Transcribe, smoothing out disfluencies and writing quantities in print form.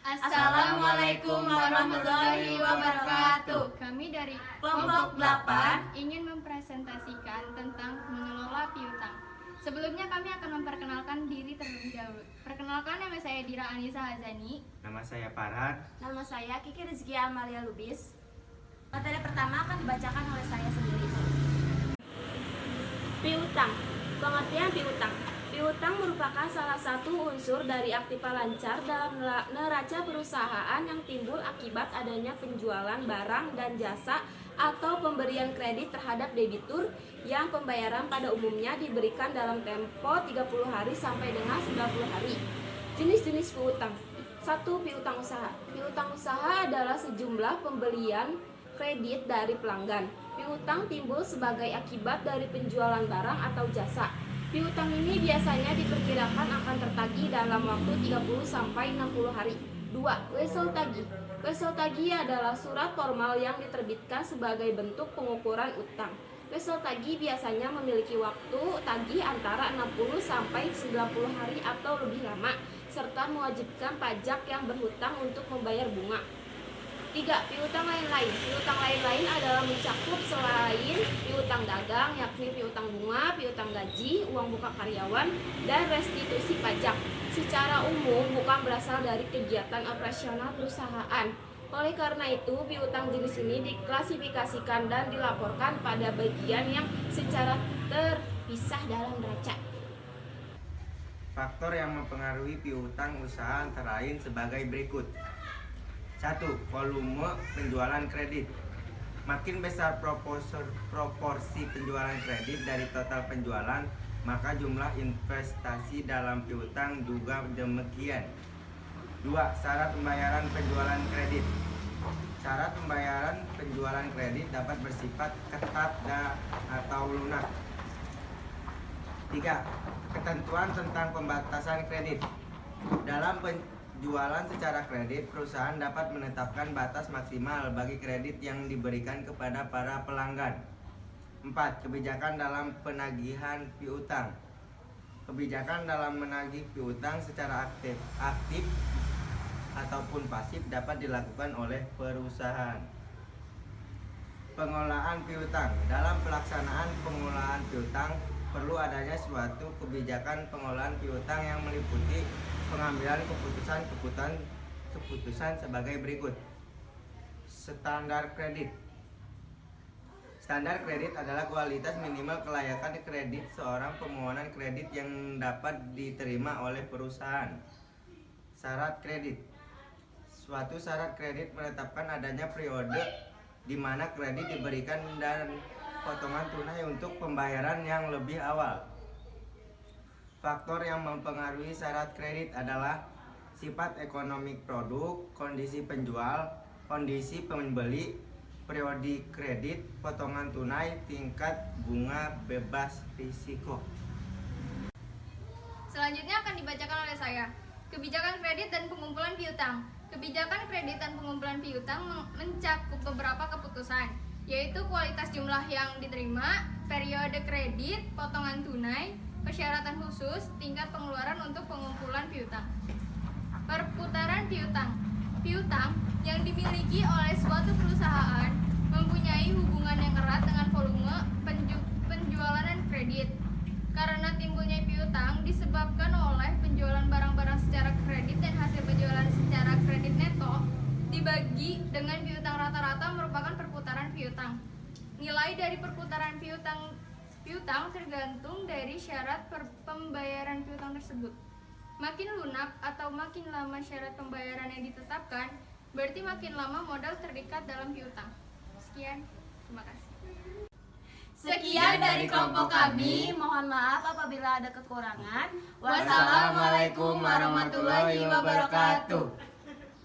Assalamualaikum warahmatullahi wabarakatuh. Kami dari Kelompok 8 ingin mempresentasikan tentang mengelola piutang. Sebelumnya kami akan memperkenalkan diri terlebih dahulu. Perkenalkan, nama saya Dira Anissa Hazani. Nama saya Farhan. Nama saya Kiki Rizky Amalia Lubis. Materi pertama akan dibacakan oleh saya sendiri. Piutang. Pengertian piutang. Piutang merupakan salah satu unsur dari aktiva lancar dalam neraca perusahaan yang timbul akibat adanya penjualan barang dan jasa atau pemberian kredit terhadap debitur yang pembayaran pada umumnya diberikan dalam tempo 30 hari sampai dengan 90 hari. Jenis-jenis piutang. 1. Piutang usaha. Piutang usaha adalah sejumlah pembelian kredit dari pelanggan. Piutang timbul sebagai akibat dari penjualan barang atau jasa. Piutang ini biasanya diperkirakan akan tertagih dalam waktu 30 sampai 60 hari. 2. Wesel tagih. Wesel tagih adalah surat formal yang diterbitkan sebagai bentuk pengukuran utang. Wesel tagih biasanya memiliki waktu tagih antara 60 sampai 90 hari atau lebih lama, serta mewajibkan pajak yang berhutang untuk membayar bunga. 3. Piutang lain-lain. Piutang lain-lain adalah mencakup selain piutang dagang, yakni piutang bunga, piutang gaji, uang buka karyawan, dan restitusi pajak. Secara umum bukan berasal dari kegiatan operasional perusahaan. Oleh karena itu, piutang jenis ini diklasifikasikan dan dilaporkan pada bagian yang secara terpisah dalam neraca. Faktor yang mempengaruhi piutang usaha antara lain sebagai berikut. 1. Volume penjualan kredit. Makin besar proporsi penjualan kredit dari total penjualan, maka jumlah investasi dalam piutang juga demikian. 2. Syarat pembayaran penjualan kredit. Syarat pembayaran penjualan kredit dapat bersifat ketat atau lunak. 3. Ketentuan tentang pembatasan kredit. Dalam penjualan secara kredit, perusahaan dapat menetapkan batas maksimal bagi kredit yang diberikan kepada para pelanggan. 4. Kebijakan dalam penagihan piutang. Kebijakan dalam menagih piutang secara aktif ataupun pasif dapat dilakukan oleh perusahaan. Pengelolaan piutang. Dalam pelaksanaan pengelolaan piutang perlu adanya suatu kebijakan pengelolaan piutang yang meliputi pengambilan keputusan sebagai berikut. Standar kredit. Standar kredit adalah kualitas minimal kelayakan kredit seorang permohonan kredit yang dapat diterima oleh perusahaan. Syarat kredit. Suatu syarat kredit menetapkan adanya periode di mana kredit diberikan dan potongan tunai untuk pembayaran yang lebih awal. Faktor yang mempengaruhi syarat kredit adalah sifat ekonomi produk, kondisi penjual, kondisi pembeli, periode kredit, potongan tunai, tingkat bunga bebas risiko. Selanjutnya akan dibacakan oleh saya. Kebijakan kredit dan pengumpulan piutang. Kebijakan kredit dan pengumpulan piutang mencakup beberapa keputusan, yaitu kualitas jumlah yang diterima, periode kredit, potongan tunai, persyaratan khusus, tingkat pengeluaran untuk pengumpulan piutang. Perputaran piutang. Piutang yang dimiliki oleh suatu perusahaan mempunyai hubungan yang erat dengan volume penjualan dan kredit. Karena timbulnya piutang disebabkan oleh penjualan barang-barang secara kredit dan hasil penjualan secara kredit neto dibagi dengan piutang rata-rata merupakan perputaran piutang. Nilai dari perputaran piutang tergantung dari syarat pembayaran piutang tersebut. Makin lunak atau makin lama syarat pembayaran yang ditetapkan, berarti makin lama modal terikat dalam piutang. Sekian, terima kasih. Sekian dari kelompok kami. Mohon maaf apabila ada kekurangan. Wassalamualaikum warahmatullahi wabarakatuh.